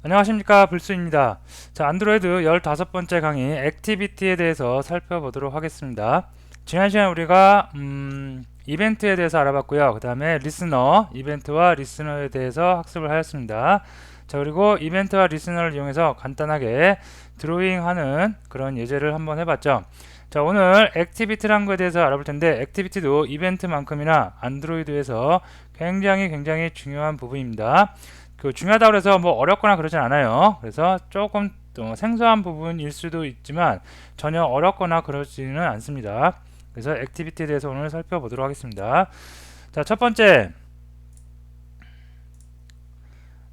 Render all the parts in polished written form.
안녕하십니까, 불수입니다. 자, 안드로이드 15번째 강의 액티비티에 대해서 살펴보도록 하겠습니다. 지난 시간에 우리가 이벤트에 대해서 알아봤고요. 그 다음에 리스너, 이벤트와 리스너에 대해서 학습을 하였습니다. 자, 그리고 이벤트와 리스너를 이용해서 간단하게 드로잉하는 그런 예제를 한번 해봤죠. 자, 오늘 액티비티라는 거에 대해서 알아볼 텐데, 액티비티도 이벤트만큼이나 안드로이드에서 굉장히 중요한 부분입니다. 중요하다고 해서 뭐 어렵거나 그러진 않아요. 그래서 조금 생소한 부분일 수도 있지만 전혀 어렵거나 그러지는 않습니다. 그래서 액티비티에 대해서 오늘 살펴보도록 하겠습니다. 자, 첫 번째,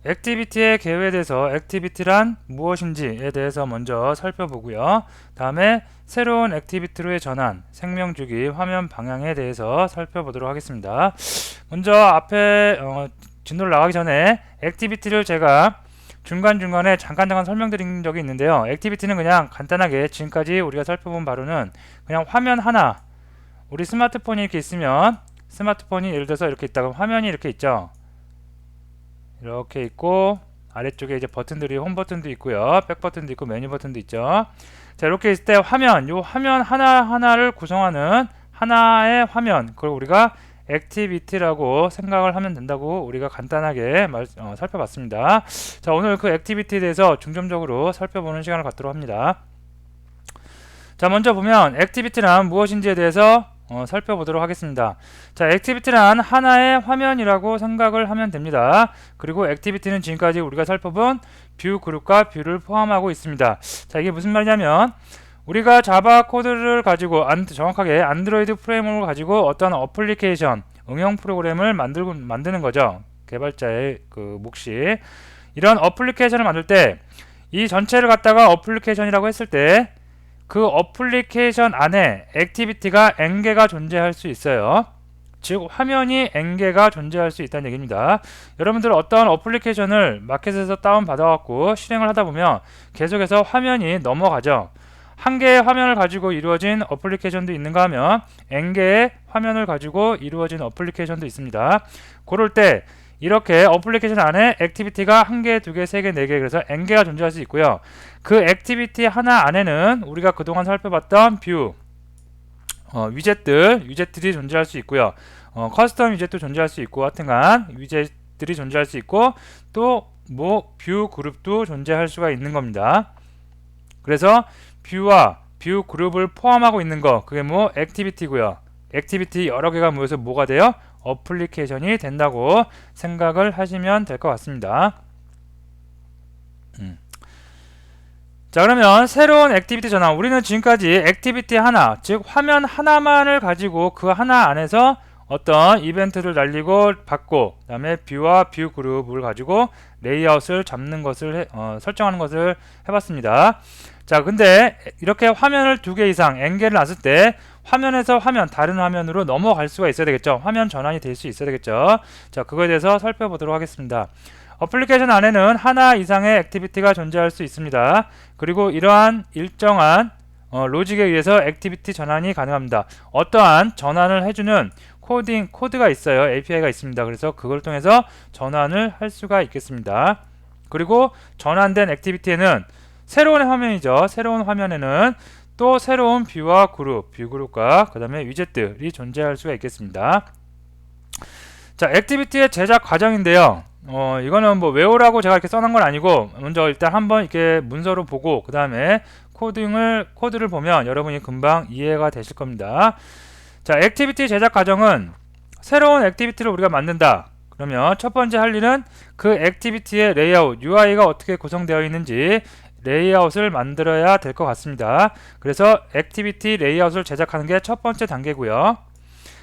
액티비티의 개요에 대해서 액티비티란 무엇인지에 대해서 먼저 살펴보고요. 다음에 새로운 액티비티로의 전환, 생명주기, 화면 방향에 대해서 살펴보도록 하겠습니다. 먼저 앞에 진도를 나가기 전에 액티비티를 제가 중간중간에 잠깐 설명드린 적이 있는데요. 액티비티는 그냥 간단하게 지금까지 우리가 살펴본 바로는 그냥 화면 하나, 우리 스마트폰이 이렇게 있으면 스마트폰이 예를 들어서 이렇게 있다가 화면이 이렇게 있죠. 이렇게 있고 아래쪽에 이제 버튼들이 홈 버튼도 있고요, 백 버튼도 있고 메뉴 버튼도 있죠. 자, 이렇게 있을 때 화면, 요 화면 하나하나를 구성하는 하나의 화면, 그걸 우리가 액티비티라고 생각을 하면 된다고 우리가 간단하게 살펴봤습니다. 자, 오늘 그 액티비티에 대해서 중점적으로 살펴보는 시간을 갖도록 합니다. 자, 먼저 보면 액티비티란 무엇인지에 대해서 살펴보도록 하겠습니다. 자, 액티비티란 하나의 화면이라고 생각을 하면 됩니다. 그리고 액티비티는 지금까지 우리가 살펴본 뷰 그룹과 뷰를 포함하고 있습니다. 자, 이게 무슨 말이냐면 우리가 자바 코드를 가지고 정확하게 안드로이드 프레임워크를 가지고 어떤 어플리케이션, 응용 프로그램을 만드는 거죠. 개발자의 그 몫이. 이런 어플리케이션을 만들 때 이 전체를 갖다가 어플리케이션이라고 했을 때 그 어플리케이션 안에 액티비티가 n개가 존재할 수 있어요. 즉 화면이 n개가 존재할 수 있다는 얘기입니다. 여러분들 어떤 어플리케이션을 마켓에서 다운받아갖고 실행을 하다 보면 계속해서 화면이 넘어가죠. 한 개의 화면을 가지고 이루어진 어플리케이션도 있는가 하면 n개의 화면을 가지고 이루어진 어플리케이션도 있습니다. 그럴 때 이렇게 어플리케이션 안에 액티비티가 한 개, 두 개, 세 개, 네 개, 그래서 n개가 존재할 수 있고요. 그 액티비티 하나 안에는 우리가 그동안 살펴봤던 뷰, 위젯들이 존재할 수 있고요. 커스텀 위젯도 존재할 수 있고, 하여튼간 위젯들이 존재할 수 있고, 또 뭐 뷰 그룹도 존재할 수가 있는 겁니다. 그래서 뷰와 뷰 그룹을 포함하고 있는 거, 그게 뭐 액티비티고요. 액티비티 여러 개가 모여서 뭐가 돼요? 어플리케이션이 된다고 생각을 하시면 될 것 같습니다. 자, 그러면 새로운 액티비티 전환, 우리는 지금까지 액티비티 하나, 즉 화면 하나만을 가지고 그 하나 안에서 어떤 이벤트를 날리고 받고, 그 다음에 뷰와 뷰 그룹을 가지고 레이아웃을 잡는 것을 설정하는 것을 해봤습니다. 자, 근데 이렇게 화면을 두 개 이상 n개를 놨을 때 화면에서 다른 화면으로 넘어갈 수가 있어야 되겠죠. 화면 전환이 될 수 있어야 되겠죠. 자, 그거에 대해서 살펴보도록 하겠습니다. 어플리케이션 안에는 하나 이상의 액티비티가 존재할 수 있습니다. 그리고 이러한 일정한 로직에 의해서 액티비티 전환이 가능합니다. 어떠한 전환을 해주는 코드가 있어요. API가 있습니다. 그래서 그걸 통해서 전환을 할 수가 있겠습니다. 그리고 전환된 액티비티에는 새로운 화면이죠. 새로운 화면에는 또 새로운 뷰와 그룹, 뷰 그룹과 그 다음에 위젯들이 존재할 수가 있겠습니다. 자, 액티비티의 제작 과정인데요. 이거는 뭐 외우라고 제가 이렇게 써놓은 건 아니고 먼저 일단 한번 이렇게 문서로 보고 그 다음에 코드를 보면 여러분이 금방 이해가 되실 겁니다. 자, 액티비티 제작 과정은 새로운 액티비티를 우리가 만든다. 그러면 첫 번째 할 일은 그 액티비티의 레이아웃, UI가 어떻게 구성되어 있는지 레이아웃을 만들어야 될 것 같습니다. 그래서 액티비티 레이아웃을 제작하는 게 첫 번째 단계고요.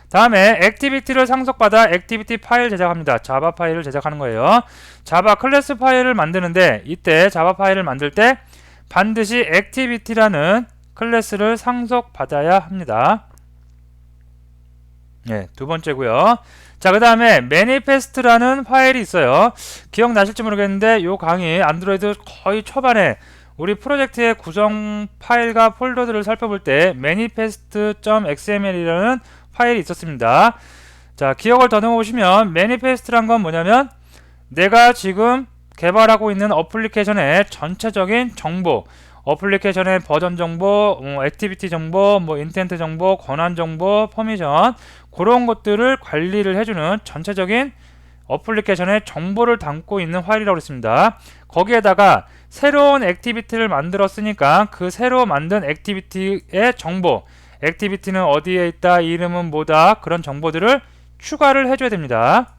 다음에 액티비티를 상속받아 액티비티 파일 제작합니다. 자바 파일을 제작하는 거예요. 자바 클래스 파일을 만드는데 이때 자바 파일을 만들 때 반드시 액티비티라는 클래스를 상속받아야 합니다. 네, 두 번째고요. 자, 그 다음에 manifest라는 파일이 있어요. 기억나실지 모르겠는데 이 강의 안드로이드 거의 초반에 우리 프로젝트의 구성 파일과 폴더들을 살펴볼 때 manifest.xml이라는 파일이 있었습니다. 자, 기억을 더듬어 보시면 manifest란 건 뭐냐면 내가 지금 개발하고 있는 어플리케이션의 전체적인 정보, 어플리케이션의 버전 정보, 액티비티 정보, 인텐트 정보, 권한 정보, 퍼미션, 그런 것들을 관리를 해주는 전체적인 어플리케이션의 정보를 담고 있는 파일이라고 했습니다. 거기에다가 새로운 액티비티를 만들었으니까 그 새로 만든 액티비티의 정보, 액티비티는 어디에 있다, 이름은 뭐다, 그런 정보들을 추가를 해줘야 됩니다.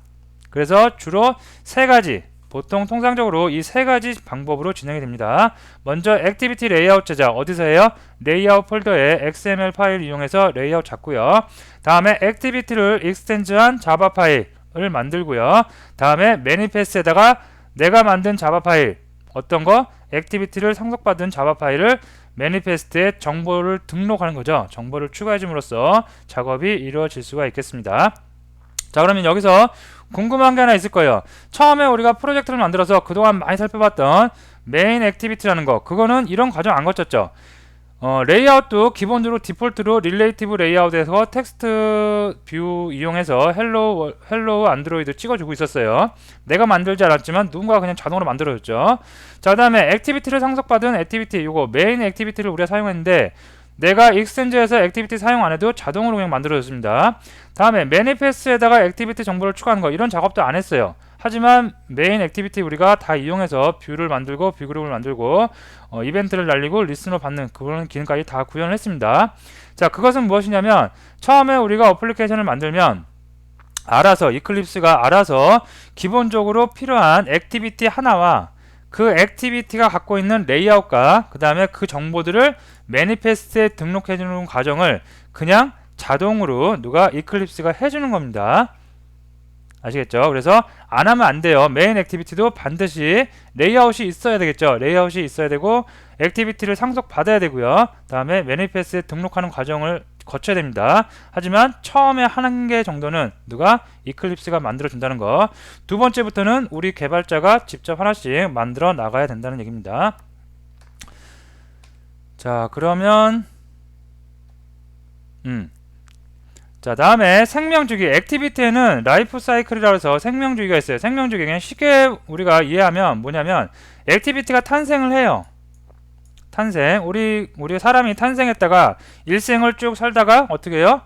그래서 주로 세 가지, 보통 통상적으로 이 세 가지 방법으로 진행이 됩니다. 먼저 액티비티 레이아웃 제작, 어디서 해요? 레이아웃 폴더에 XML 파일 이용해서 레이아웃 잡고요. 다음에 액티비티를 익스텐즈한 자바 파일을 만들고요. 다음에 매니페스트에다가 내가 만든 자바 파일, 어떤 거? 액티비티를 상속받은 자바 파일을 매니페스트에 정보를 등록하는 거죠. 정보를 추가해 줌으로써 작업이 이루어질 수가 있겠습니다. 자, 그러면 여기서 궁금한 게 하나 있을 거예요. 처음에 우리가 프로젝트를 만들어서 그동안 많이 살펴봤던 메인 액티비티라는 거, 그거는 이런 과정 안 거쳤죠. 레이아웃도 기본적으로 디폴트로 릴레이티브 레이아웃에서 텍스트 뷰 이용해서 헬로우 안드로이드 찍어주고 있었어요. 내가 만들지 않았지만 누군가가 그냥 자동으로 만들어줬죠. 자, 그 다음에 액티비티를 상속받은 액티비티, 이거 메인 액티비티를 우리가 사용했는데 내가 익스텐즈에서 액티비티 사용 안 해도 자동으로 그냥 만들어줬습니다. 다음에 매니페스트에다가 액티비티 정보를 추가하는 거, 이런 작업도 안 했어요. 하지만 메인 액티비티 우리가 다 이용해서 뷰를 만들고 뷰 그룹을 만들고 이벤트를 날리고 리스너 받는 그런 기능까지 다 구현을 했습니다. 자, 그것은 무엇이냐면 처음에 우리가 어플리케이션을 만들면 알아서 이클립스가 알아서 기본적으로 필요한 액티비티 하나와 그 액티비티가 갖고 있는 레이아웃과 그 다음에 그 정보들을 매니페스트에 등록해주는 과정을 그냥 자동으로 누가 이클립스가 해주는 겁니다. 아시겠죠? 그래서 안 하면 안 돼요. 메인 액티비티도 반드시 레이아웃이 있어야 되겠죠. 레이아웃이 있어야 되고 액티비티를 상속 받아야 되고요. 다음에 매니페스트에 등록하는 과정을 거쳐야 됩니다. 하지만 처음에 한 개 정도는 누가 이클립스가 만들어 준다는 거. 두 번째부터는 우리 개발자가 직접 하나씩 만들어 나가야 된다는 얘기입니다. 자, 그러면 자, 다음에 생명주기. 액티비티에는 라이프 사이클이라고 해서 생명주기가 있어요. 생명주기, 그냥 쉽게 우리가 이해하면 뭐냐면 액티비티가 탄생을 해요. 탄생. 우리 사람이 탄생했다가 일생을 쭉 살다가 어떻게 해요?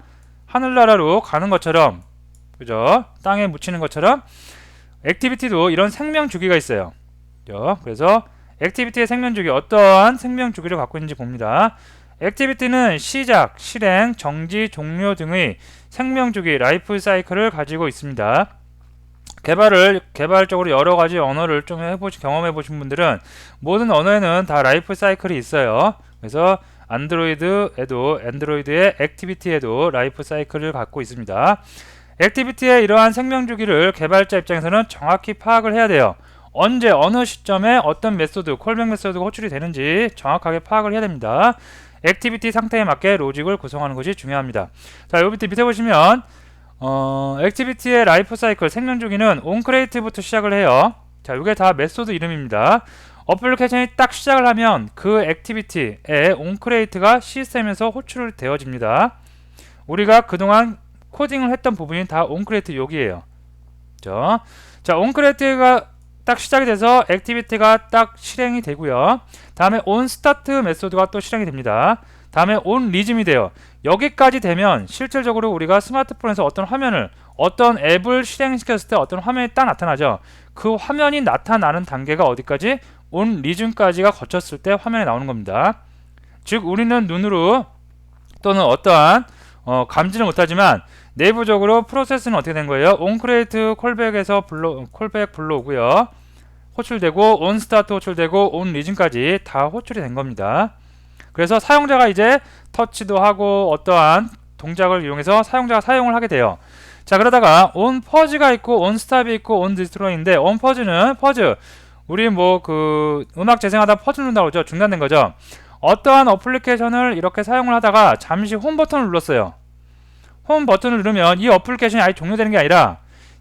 하늘나라로 가는 것처럼, 그죠? 땅에 묻히는 것처럼 액티비티도 이런 생명주기가 있어요. 그죠? 그래서 액티비티의 생명주기, 어떠한 생명주기를 갖고 있는지 봅니다. 액티비티는 시작, 실행, 정지, 종료 등의 생명주기, 라이프 사이클을 가지고 있습니다. 개발적으로 여러 가지 언어를 좀 경험해 보신 분들은 모든 언어에는 다 라이프 사이클이 있어요. 그래서 안드로이드의 액티비티에도 라이프 사이클을 갖고 있습니다. 액티비티의 이러한 생명주기를 개발자 입장에서는 정확히 파악을 해야 돼요. 언제, 어느 시점에 어떤 메소드, 콜백 메소드가 호출이 되는지 정확하게 파악을 해야 됩니다. 액티비티 상태에 맞게 로직을 구성하는 것이 중요합니다. 자, 여기 밑에 보시면 액티비티의 라이프 사이클, 생명주기는 온크레이트부터 시작을 해요. 자, 이게 다 메소드 이름입니다. 어플리케이션이 딱 시작을 하면 그 액티비티의 온크레이트가 시스템에서 호출 되어집니다. 우리가 그동안 코딩을 했던 부분이 다 온크레이트 여기에요. 그렇죠? 자, 온크레이트가 딱 시작이 돼서 액티비티가 딱 실행이 되고요. 다음에 onStart 메소드가 또 실행이 됩니다. 다음에 onResume이 돼요. 여기까지 되면 실질적으로 우리가 스마트폰에서 어떤 화면을, 어떤 앱을 실행시켰을 때 어떤 화면이 딱 나타나죠. 그 화면이 나타나는 단계가 어디까지? onResume까지가 거쳤을 때 화면이 나오는 겁니다. 즉 우리는 눈으로 또는 어떠한 감지를 못하지만 내부적으로 프로세스는 어떻게 된 거예요? onCreate 콜백에서 콜백 불러오고요. 호출되고 onStart 호출되고 onResume까지 다 호출이 된 겁니다. 그래서 사용자가 이제 터치도 하고 어떠한 동작을 이용해서 사용자가 사용을 하게 돼요. 자, 그러다가 onPause가 있고 onStop이 있고 onDestroy인데 onPause는 우리 음악 재생하다 퍼즈 누른다고 그러죠. 중단된 거죠. 어떠한 어플리케이션을 이렇게 사용을 하다가 잠시 홈 버튼을 눌렀어요. 홈 버튼을 누르면 이 어플리케이션이 아예 종료되는 게 아니라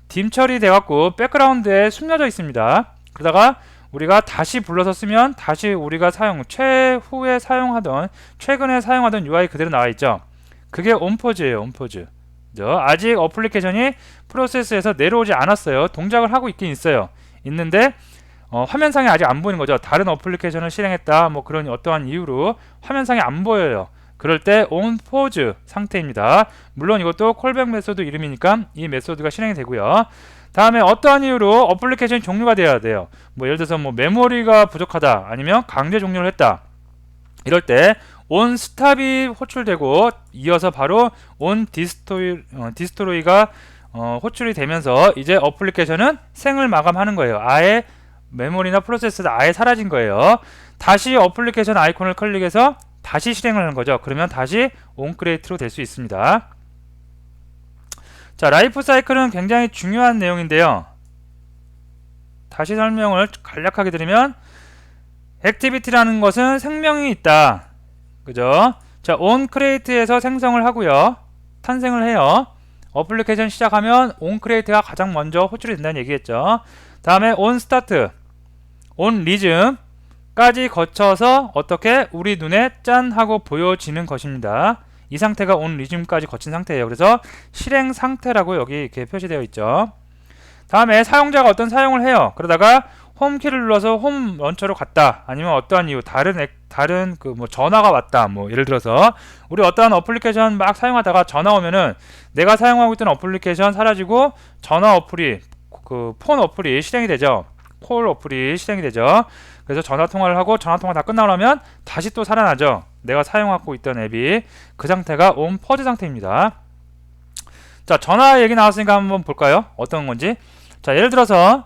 딤 처리 돼갖고 백그라운드에 숨겨져 있습니다. 그러다가 우리가 다시 불러서 쓰면 다시 우리가 최근에 사용하던 UI 그대로 나와 있죠. 그게 온포즈예요. 온포즈. 아직 어플리케이션이 프로세스에서 내려오지 않았어요. 동작을 하고 있긴 있어요. 있는데 화면상에 아직 안 보이는 거죠. 다른 어플리케이션을 실행했다 뭐 그런 어떠한 이유로 화면상에 안 보여요. 그럴 때 on pause 상태입니다. 물론 이것도 콜백 메소드 이름이니까 이 메소드가 실행이 되고요. 다음에 어떠한 이유로 어플리케이션이 종료가 돼야 돼요. 뭐 예를 들어서 뭐 메모리가 부족하다 아니면 강제 종료를 했다. 이럴 때 on stop이 호출되고 이어서 바로 on destroy가 호출이 되면서 이제 어플리케이션은 생을 마감하는 거예요. 아예 메모리나 프로세스가 아예 사라진 거예요. 다시 어플리케이션 아이콘을 클릭해서 다시 실행을 하는 거죠. 그러면 다시 온크리에이트로 될 수 있습니다. 자, 라이프 사이클은 굉장히 중요한 내용인데요. 다시 설명을 간략하게 드리면 액티비티라는 것은 생명이 있다. 그죠? 자, 온크리에이트에서 생성을 하고요. 탄생을 해요. 어플리케이션 시작하면 온크리에이트가 가장 먼저 호출이 된다는 얘기겠죠. 다음에 온스타트, 온리즘까지 거쳐서 어떻게 우리 눈에 짠 하고 보여지는 것입니다. 이 상태가 온리즘까지 거친 상태예요. 그래서 실행 상태라고 여기 이렇게 표시되어 있죠. 다음에 사용자가 어떤 사용을 해요. 그러다가 홈키를 눌러서 홈 런처로 갔다. 아니면 어떠한 이유 다른 그 뭐 전화가 왔다. 뭐 예를 들어서 우리 어떠한 어플리케이션 막 사용하다가 전화 오면은 내가 사용하고 있던 어플리케이션 사라지고 전화 어플이 그 폰 어플이 실행이 되죠. 콜 어플이 실행이 되죠. 그래서 전화 통화를 하고 전화 통화 다 끝나고 나면 다시 또 살아나죠. 내가 사용하고 있던 앱이 그 상태가 온 퍼즈 상태입니다. 자, 전화 얘기 나왔으니까 한번 볼까요? 어떤 건지. 자, 예를 들어서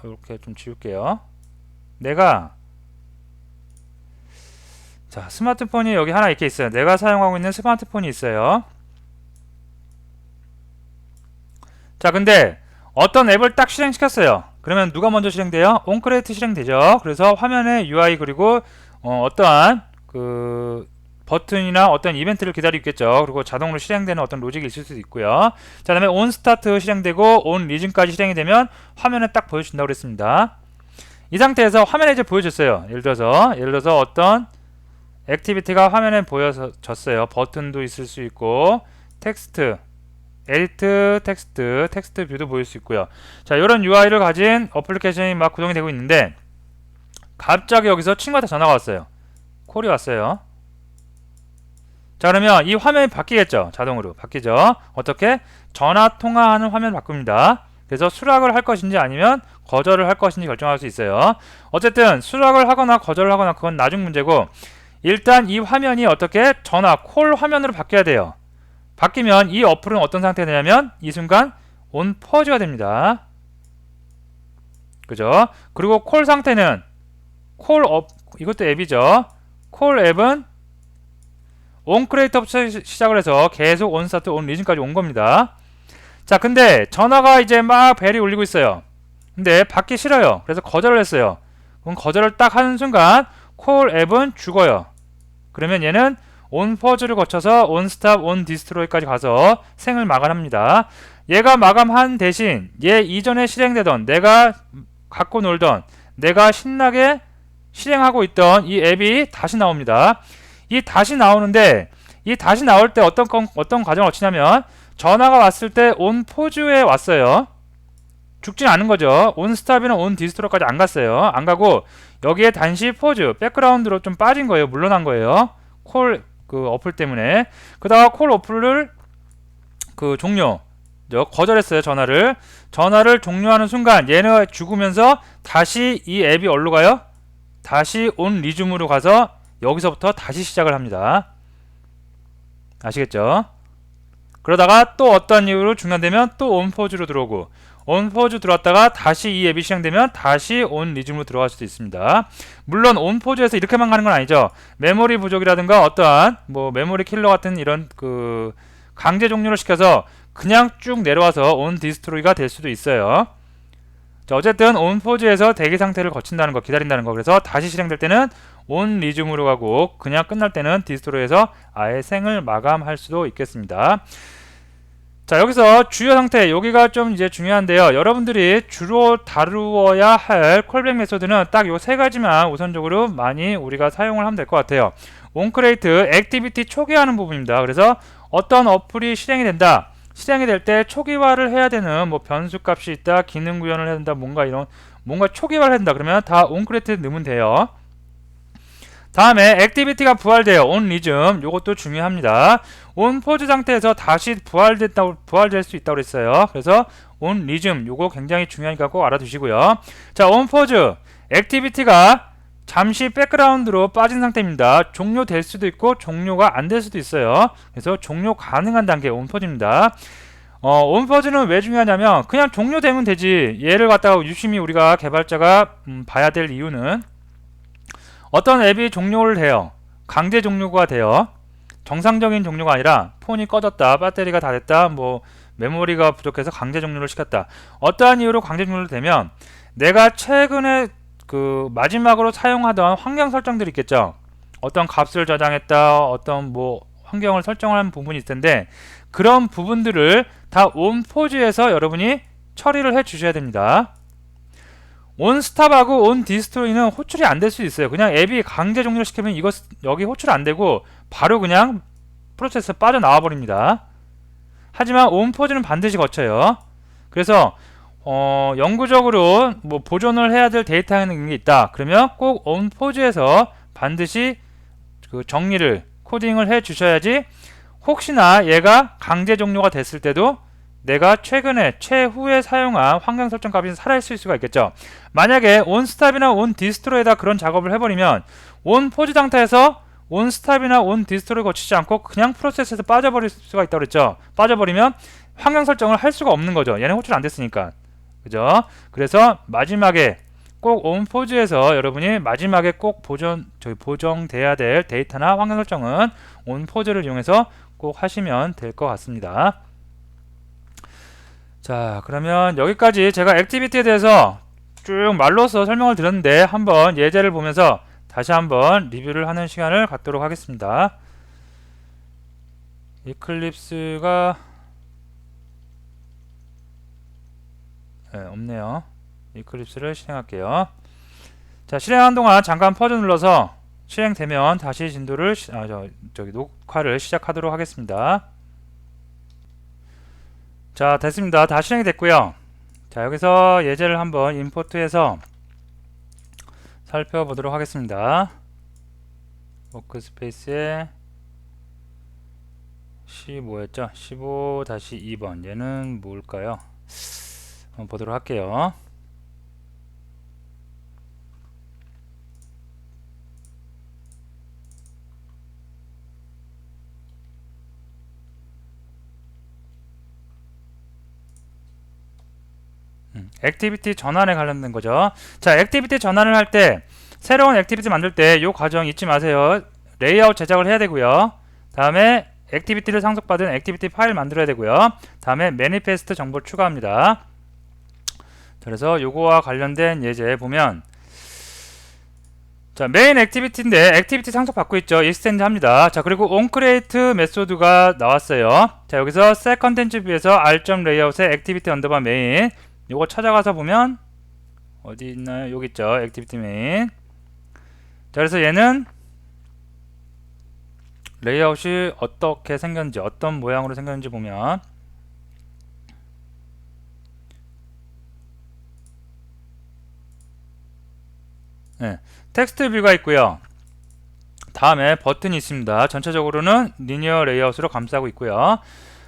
이렇게 좀 지울게요. 내가 자, 스마트폰이 여기 하나 이렇게 있어요. 내가 사용하고 있는 스마트폰이 있어요. 자, 근데 어떤 앱을 딱 실행시켰어요. 그러면 누가 먼저 실행돼요? 온크리에이트 실행되죠. 그래서 화면에 UI 그리고 어떠한 그 버튼이나 어떤 이벤트를 기다리고 있겠죠. 그리고 자동으로 실행되는 어떤 로직이 있을 수도 있고요. 자, 다음에 온 스타트 실행되고 온 리즌까지 실행이 되면 화면에 딱 보여준다고 그랬습니다. 이 상태에서 화면에 이제 보여줬어요. 예를 들어서 어떤 액티비티가 화면에 보여졌어요. 버튼도 있을 수 있고 텍스트 에디트 텍스트 뷰도 보일 수 있고요. 자, 이런 UI를 가진 어플리케이션이 막 구동이 되고 있는데 갑자기 여기서 친구한테 전화가 왔어요. 콜이 왔어요. 자, 그러면 이 화면이 바뀌겠죠. 자동으로 바뀌죠. 어떻게? 전화 통화하는 화면 바꿉니다. 그래서 수락을 할 것인지 아니면 거절을 할 것인지 결정할 수 있어요. 어쨌든 수락을 하거나 거절을 하거나 그건 나중 문제고, 일단 이 화면이 어떻게 전화 콜 화면으로 바뀌어야 돼요. 바뀌면 이 어플은 어떤 상태가 되냐면 이 순간 온 퍼즈가 됩니다. 그죠? 그리고 콜 상태는 이것도 앱이죠. 콜 앱은 온크리에이트부터 시작을 해서 계속 온스타트, 온리즌까지 온 겁니다. 자, 근데 전화가 이제 막 벨이 울리고 있어요. 근데 받기 싫어요. 그래서 거절을 했어요. 그럼 거절을 딱 하는 순간 콜 앱은 죽어요. 그러면 얘는 온 퍼즈를 거쳐서 온 스탑, 온 디스트로이까지 가서 생을 마감합니다. 얘가 마감한 대신 얘 이전에 실행되던 내가 갖고 놀던 내가 신나게 실행하고 있던 이 앱이 다시 나옵니다. 이 다시 나오는데 이 다시 나올 때 어떤 과정을 거치냐면 전화가 왔을 때 온 포즈에 왔어요. 죽진 않은 거죠. 온 스탑이나 온 디스트로까지 안 갔어요. 안 가고 여기에 단시 포즈, 백그라운드로 좀 빠진 거예요. 물러난 거예요. 콜 그 어플 때문에. 그다가 콜 어플을 그 종료 거절했어요. 전화를 종료하는 순간 얘는 죽으면서 다시 이 앱이 어디로 가요? 다시 온 리즘으로 가서 여기서부터 다시 시작을 합니다. 아시겠죠? 그러다가 또 어떤 이유로 중단되면 또 온 포즈로 들어오고 온 포즈 들어왔다가 다시 이 앱이 실행되면 다시 온 리즘으로 들어갈 수도 있습니다. 물론 온 포즈에서 이렇게만 가는 건 아니죠. 메모리 부족이라든가 어떠한 뭐 메모리 킬러 같은 이런 그 강제 종료를 시켜서 그냥 쭉 내려와서 온 디스트로이가 될 수도 있어요. 자, 어쨌든 온 포즈에서 대기 상태를 거친다는 거, 기다린다는 거. 그래서 다시 실행될 때는 온 리즘으로 가고 그냥 끝날 때는 디스트로이에서 아예 생을 마감할 수도 있겠습니다. 자, 여기서 주요 상태, 여기가 좀 이제 중요한데요. 여러분들이 주로 다루어야 할 콜백 메소드는 딱 요 세 가지만 우선적으로 많이 우리가 사용을 하면 될 것 같아요. 온크리에이트, 액티비티 초기화하는 부분입니다. 그래서 어떤 어플이 실행이 된다. 실행이 될 때 초기화를 해야 되는 뭐 변수 값이 있다, 기능 구현을 해야 된다, 뭔가 초기화를 해야 된다. 그러면 다 onCreate에 넣으면 돼요. 다음에 액티비티가 부활돼요. onResume. 요것도 중요합니다. onPause 상태에서 다시 부활될 수 있다고 그랬어요. 그래서 onResume 요거 굉장히 중요하니까 꼭 알아두시고요. 자, onPause 액티비티가 잠시 백그라운드로 빠진 상태입니다. 종료될 수도 있고 종료가 안 될 수도 있어요. 그래서 종료 가능한 단계 onPause입니다. onPause는 왜 중요하냐면 그냥 종료되면 되지. 얘를 갖다가 유심히 우리가 개발자가 봐야 될 이유는 어떤 앱이 종료를 해요. 강제 종료가 돼요. 정상적인 종료가 아니라 폰이 꺼졌다, 배터리가 다 됐다, 뭐 메모리가 부족해서 강제 종료를 시켰다. 어떠한 이유로 강제 종료를 되면 내가 최근에 그 마지막으로 사용하던 환경 설정들이 있겠죠. 어떤 값을 저장했다, 어떤 뭐 환경을 설정하는 부분이 있을 텐데 그런 부분들을 다 onPause에서 여러분이 처리를 해 주셔야 됩니다. onStop하고 onDestroy는 호출이 안 될 수 있어요. 그냥 앱이 강제 종료를 시키면 여기 호출 안 되고 바로 그냥 프로세스 빠져나와 버립니다. 하지만 onPause는 반드시 거쳐요. 그래서 영구적으로 뭐 보존을 해야 될 데이터는 게 있다. 그러면 꼭 onPause에서 반드시 그 정리를 코딩을 해 주셔야지 혹시나 얘가 강제 종료가 됐을 때도 내가 최후에 사용한 환경 설정 값이 살아있을 수가 있겠죠. 만약에 onStop이나 onDestroy에다 그런 작업을 해버리면 onPause 상태에서 onStop이나 onDestroy 거치지 않고 그냥 프로세스에서 빠져버릴 수가 있다고 그랬죠. 빠져버리면 환경 설정을 할 수가 없는 거죠. 얘는 호출 안 됐으니까. 그죠? 그래서 마지막에 꼭 onPause에서 여러분이 마지막에 꼭 보정돼야 될 데이터나 환경 설정은 onPause를 이용해서 꼭 하시면 될 것 같습니다. 자, 그러면 여기까지 제가 액티비티에 대해서 쭉 말로써 설명을 드렸는데 한번 예제를 보면서 다시 한번 리뷰를 하는 시간을 갖도록 하겠습니다. 이클립스가 없네요. 이클립스를 실행할게요. 자, 실행하는 동안 잠깐 퍼즈 눌러서 실행되면 다시 진도를 녹화를 시작하도록 하겠습니다. 자, 됐습니다. 다 실행이 됐고요. 자, 여기서 예제를 한번 임포트해서 살펴보도록 하겠습니다. 워크스페이스에 뭐였죠? 15-2번 얘는 뭘까요? 한번 보도록 할게요. 액티비티 전환에 관련된 거죠. 자, 액티비티 전환을 할 때 새로운 액티비티 만들 때 이 과정 잊지 마세요. 레이아웃 제작을 해야 되고요. 다음에 액티비티를 상속받은 액티비티 파일 만들어야 되고요. 다음에 매니페스트 정보를 추가합니다. 그래서 요거와 관련된 예제 보면 자, 메인 액티비티인데 액티비티 상속받고 있죠. 익스텐드 합니다. 자, 그리고 onCreate 메소드가 나왔어요. 자, 여기서 set 컨텐츠 뷰에서 r.layout에 액티비티 언더바 메인 요거 찾아가서 보면 어디 있나요? 여기 있죠. 액티비티 메인. 자, 그래서 얘는 레이아웃이 어떻게 생겼는지, 어떤 모양으로 생겼는지 보면 텍스트 뷰가 있고요. 다음에 버튼이 있습니다. 전체적으로는 리니어 레이아웃으로 감싸고 있고요.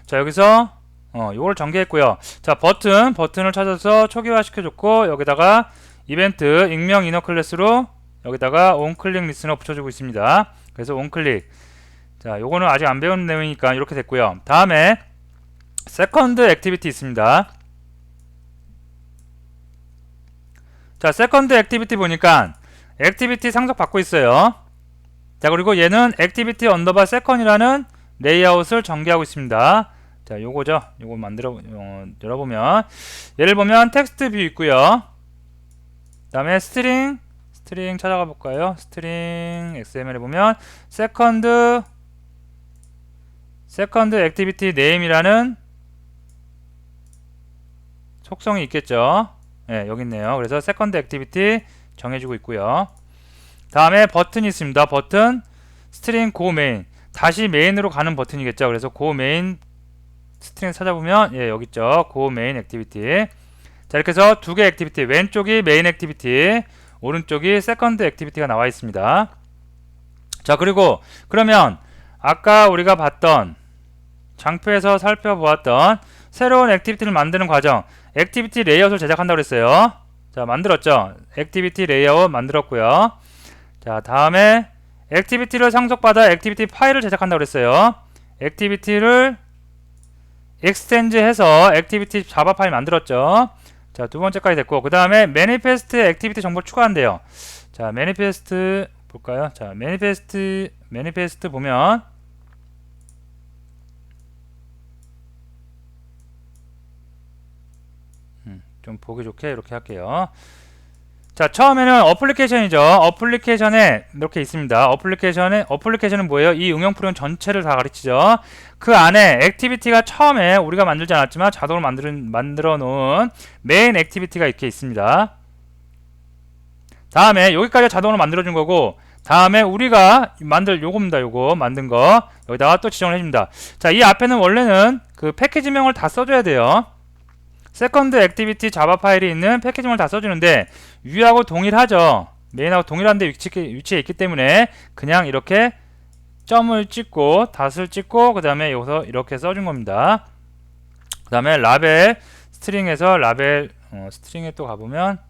자, 여기서 요걸 전개했고요. 자, 버튼을 찾아서 초기화 시켜줬고 여기다가 이벤트 익명 이너 클래스로 여기다가 onClick 리스너 붙여주고 있습니다. 그래서 onClick. 자, 요거는 아직 안 배운 내용이니까 이렇게 됐고요. 다음에 세컨드 액티비티 있습니다. 자, 세컨드 액티비티 보니까 액티비티 상속 받고 있어요. 자, 그리고 얘는 액티비티 언더바 세컨이라는 레이아웃을 전개하고 있습니다. 자, 요거죠. 요거 열어보면 예를 보면 텍스트 뷰 있고요. 다음에 스트링 찾아가 볼까요? 스트링 XML에 보면 세컨드 액티비티 네임이라는 속성이 있겠죠. 여기 있네요. 그래서 세컨드 액티비티 정해주고 있고요. 다음에 버튼이 있습니다. 버튼 스트링 go main 다시 메인으로 가는 버튼이겠죠. 그래서 go main 스트링 찾아보면 예, 여기 있죠. 고 메인 액티비티. 자, 이렇게 해서 두 개 액티비티, 왼쪽이 메인 액티비티, 오른쪽이 세컨드 액티비티가 나와 있습니다. 자, 그리고 그러면 아까 우리가 봤던 장표에서 살펴보았던 새로운 액티비티를 만드는 과정, 액티비티 레이아웃을 제작한다고 그랬어요. 자, 만들었죠. 액티비티 레이아웃 만들었고요. 자, 다음에 액티비티를 상속받아 액티비티 파일을 제작한다고 그랬어요. 액티비티를 익스텐즈해서 액티비티 자바 파일 만들었죠. 자, 두 번째까지 됐고, 그 다음에 매니페스트 액티비티 정보를 추가한대요. 자, 매니페스트 볼까요? 자, 매니페스트 보면 좀 보기 좋게 이렇게 할게요. 자, 처음에는 어플리케이션이죠. 어플리케이션에 이렇게 있습니다. 어플리케이션은 뭐예요? 이 응용 프로그램 전체를 다 가르치죠. 그 안에 액티비티가 처음에 우리가 만들지 않았지만 자동으로 만들어 놓은 메인 액티비티가 이렇게 있습니다. 다음에 여기까지 자동으로 만들어 준 거고, 다음에 우리가 요겁니다. 요거 만든 거 여기다가 또 지정을 해줍니다. 자, 이 앞에는 원래는 그 패키지명을 다 써줘야 돼요. 세컨드 액티비티 자바 파일이 있는 패키지명을 다 써주는데 위하고 동일하죠. 메인하고 동일한데 위치에 있기 때문에 그냥 이렇게 점을 찍고 닷을 찍고 그 다음에 여기서 이렇게 써준 겁니다. 그 다음에 라벨 스트링에서 라벨 스트링에 또 가보면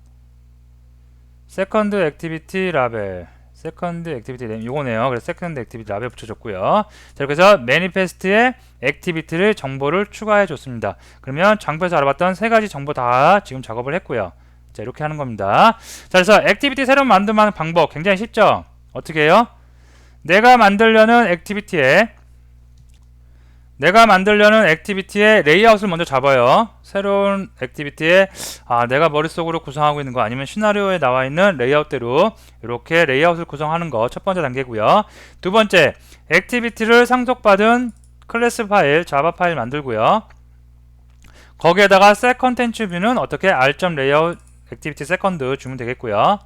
세컨드 액티비티 라벨 세컨드 액티비티 네임 요거네요. 그래서 세컨드 액티비티 라벨 붙여줬고요. 자, 이렇게 해서 매니페스트에 액티비티를 정보를 추가해 줬습니다. 그러면 장표에서 알아봤던 세 가지 정보 다 지금 작업을 했고요. 자, 이렇게 하는 겁니다. 자, 그래서 액티비티 새로 만드는 방법 굉장히 쉽죠. 어떻게 해요? 내가 만들려는 액티비티의 레이아웃을 먼저 잡아요. 새로운 액티비티에 내가 머릿속으로 구성하고 있는 거 아니면 시나리오에 나와 있는 레이아웃대로 이렇게 레이아웃을 구성하는 거 첫 번째 단계고요. 두 번째, 액티비티를 상속받은 클래스 파일, 자바 파일 만들고요. 거기에다가 셋 컨텐츠 뷰는 어떻게 r.layout 액티비티 세컨드 주면 되겠고요.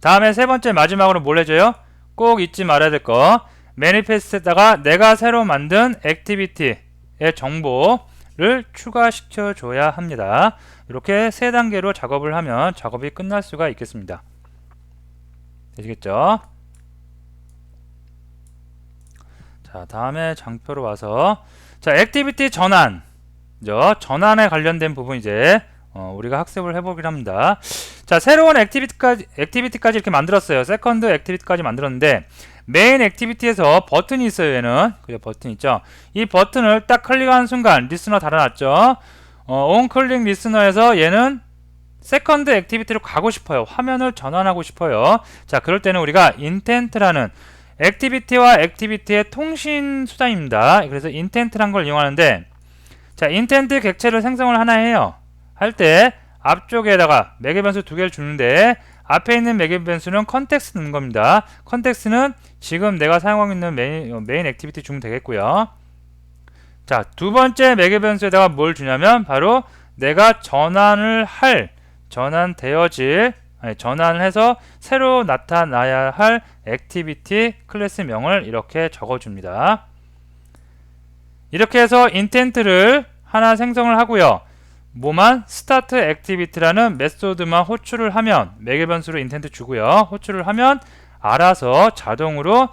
다음에 세 번째 마지막으로 뭘 해줘요? 꼭 잊지 말아야 될 거, 매니페스트에다가 내가 새로 만든 액티비티의 정보를 추가시켜 줘야 합니다. 이렇게 세 단계로 작업을 하면 작업이 끝날 수가 있겠습니다. 되시겠죠? 자, 다음에 장표로 와서 자, 액티비티 전환에 관련된 부분 이제 우리가 학습을 해보기로 합니다. 자, 새로운 액티비티까지 이렇게 만들었어요. 세컨드 액티비티까지 만들었는데 메인 액티비티에서 버튼이 있어요. 얘는 그죠? 버튼 있죠. 이 버튼을 딱 클릭하는 순간 리스너 달아놨죠. 온 클릭 리스너에서 얘는 세컨드 액티비티로 가고 싶어요. 화면을 전환하고 싶어요. 자, 그럴 때는 우리가 인텐트라는 액티비티와 액티비티의 통신 수단입니다. 그래서 인텐트란 걸 이용하는데, 자, 인텐트 객체를 생성을 하나 해요. 할 때 앞쪽에다가 매개 변수 두 개를 주는데 앞에 있는 매개 변수는 컨텍스트 넣는 겁니다. 컨텍스트는 지금 내가 사용하고 있는 메인 액티비티 주면 되겠고요. 자, 두 번째 매개 변수에다가 뭘 주냐면 바로 내가 전환을 해서 새로 나타나야 할 액티비티 클래스명을 이렇게 적어줍니다. 이렇게 해서 인텐트를 하나 생성을 하고요. 뭐만 스타트 액티비티라는 메소드만 호출을 하면 매개 변수로 인텐트 주고요. 호출을 하면 알아서 자동으로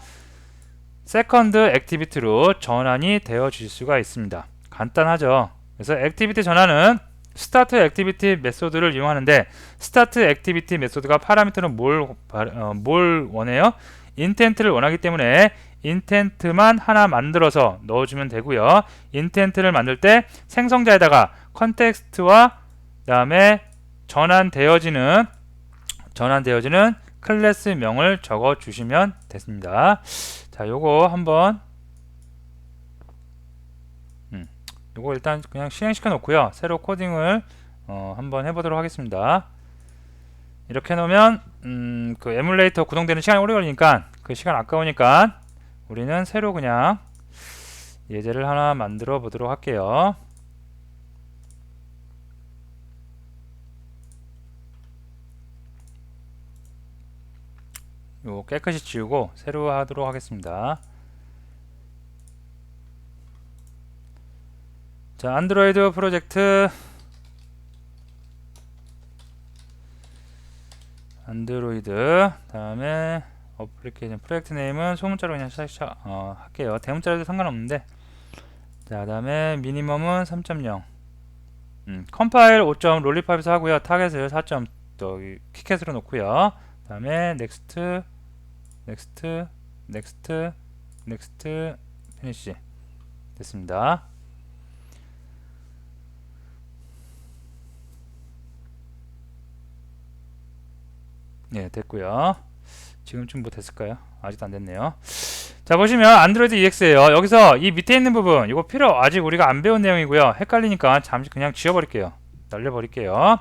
세컨드 액티비티로 전환이 되어 질 수가 있습니다. 간단하죠. 그래서 액티비티 전환은 스타트 액티비티 메소드를 이용하는데 스타트 액티비티 메소드가 파라미터는 뭘 원해요? 인텐트를 원하기 때문에 인텐트만 하나 만들어서 넣어주면 되고요. 인텐트를 만들 때 생성자에다가 컨텍스트와 그 다음에 전환되어지는 클래스명을 적어주시면 됐습니다. 자, 요거 한번 요거 일단 그냥 실행시켜 놓고요. 새로 코딩을 한번 해보도록 하겠습니다. 이렇게 해놓으면 그 에뮬레이터 구동되는 시간이 오래 걸리니까 그 시간 아까우니까 우리는 새로 그냥 예제를 하나 만들어 보도록 할게요. 요 깨끗이 지우고 새로 하도록 하겠습니다. 자, 안드로이드 프로젝트, 안드로이드, 다음에 어플리케이션 프로젝트 네임은 소문자로 그냥 할게요. 대문자로도 상관없는데. 자, 다음에 미니멈은 3.0. 컴파일 5점 롤리팝에서 하고요. 타겟을 4점 또 키캣으로 놓고요. 다음에 넥스트, 넥스트, 넥스트, 넥스트, 피니시. 됐습니다. 네, 됐고요. 지금쯤 뭐 됐을까요? 아직도 안 됐네요. 자, 보시면 안드로이드 EX예요. 여기서 이 밑에 있는 부분, 이거 아직 우리가 안 배운 내용이고요. 헷갈리니까 잠시 그냥 지워버릴게요. 날려버릴게요.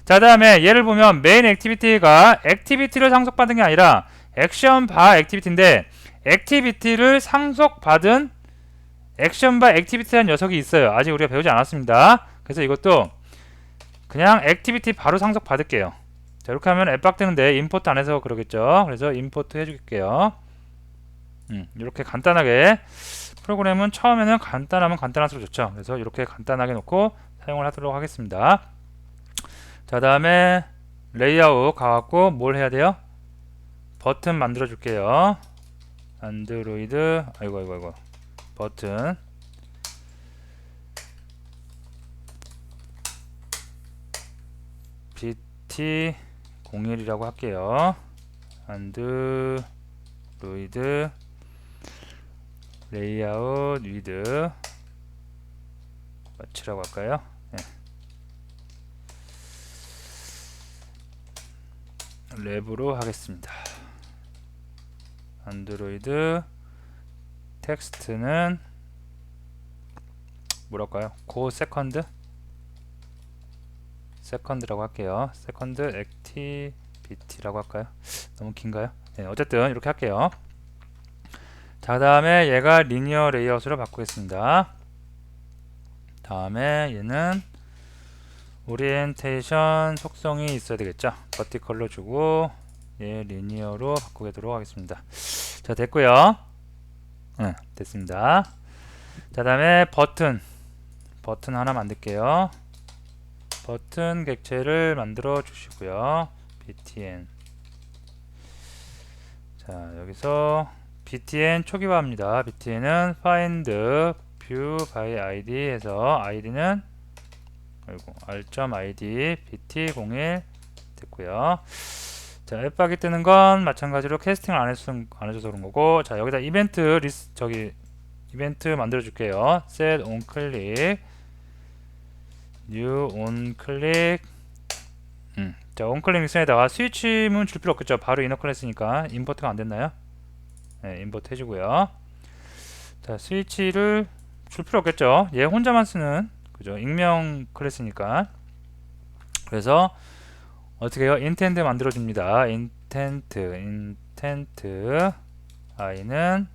자, 다음에 얘를 보면 메인 액티비티가 액티비티를 상속받은 게 아니라 액션 바 액티비티인데, 액티비티를 상속받은 액션 바 액티비티라는 녀석이 있어요. 아직 우리가 배우지 않았습니다. 그래서 이것도 그냥 액티비티 바로 상속받을게요. 자, 이렇게 하면 앱박 뜨는데 임포트 안 해서 그러겠죠. 그래서 임포트 해줄게요. 이렇게 간단하게, 프로그램은 처음에는 간단하면 간단할수록 좋죠. 그래서 이렇게 간단하게 놓고 사용을 하도록 하겠습니다. 자, 다음에 레이아웃 가갖고 뭘 해야 돼요? 버튼 만들어 줄게요. 안드로이드, 아이고 버튼, BT01이라고 할게요. 안드로이드 레이아웃 위드 마치라고 할까요? 네. 랩으로 하겠습니다. 안드로이드 텍스트는 뭐랄까요? 고 세컨드라고 할게요. 세컨드 액티비티라고 할까요? 너무 긴가요? 네, 어쨌든 이렇게 할게요. 자, 다음에 얘가 리니어 레이아웃으로 바꾸겠습니다. 다음에 얘는 오리엔테이션 속성이 있어야 되겠죠. 버티컬로 주고 얘 리니어로 바꾸도록 하겠습니다. 자, 됐고요. 네, 됐습니다. 자, 다음에 버튼 하나 만들게요. 버튼 객체를 만들어 주시고요. btn. 자, 여기서 btn 초기화합니다. btn은 find view by id 해서 id는 r.id bt01 됐고요. 자, 앱박이 뜨는 건 마찬가지로 캐스팅을 안 해줘서 그런 거고. 자, 여기다 이벤트 이벤트 만들어 줄게요. set on click, new on click. 자, on click 믹션에다가 스위치문 줄 필요 없겠죠. 바로 이너 클래스니까. 임포트가 안 됐나요? 네, 임포트 해주고요. 자, 스위치를 줄 필요 없겠죠. 얘 혼자만 쓰는, 그죠? 익명 클래스니까. 그래서 어떻게 해요? 인텐트 만들어 줍니다. 인텐트 i는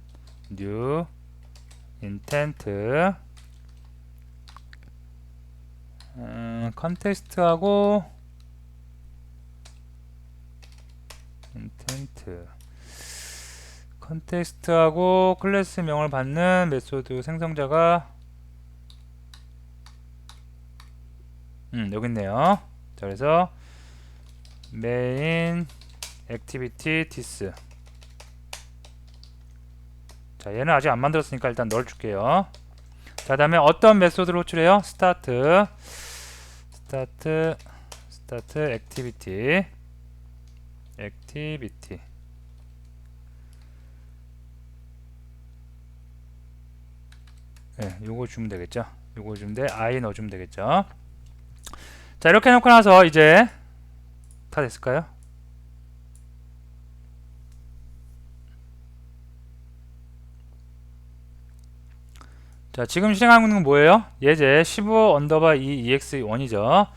new 인텐트 컨텍스트하고 컨텍스트하고 클래스명을 받는 메소드 생성자가 여기 있네요. 자, 그래서 main activity this. 자, 얘는 아직 안 만들었으니까 일단 넣어줄게요. 자, 다음에 어떤 메소드를 호출해요? start activity. 네, 요거 주면 되겠죠. 요거 주면 돼. i 넣어주면 되겠죠. 자, 이렇게 해놓고 나서 이제 다 됐을까요? 자, 지금 실행하고 있는 건 뭐예요? 예제 15 언더바 2 ex1이죠.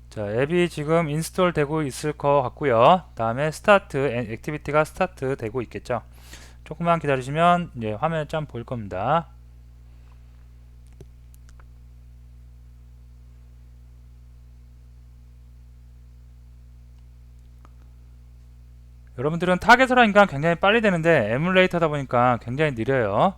자, 앱이 지금 인스톨 되고 있을 것 같고요. 다음에 스타트 액티비티가 스타트 되고 있겠죠. 조금만 기다리시면 이제 화면에 좀 보일 겁니다. 여러분들은 타겟을 하니까 굉장히 빨리 되는데 에뮬레이터다 보니까 굉장히 느려요.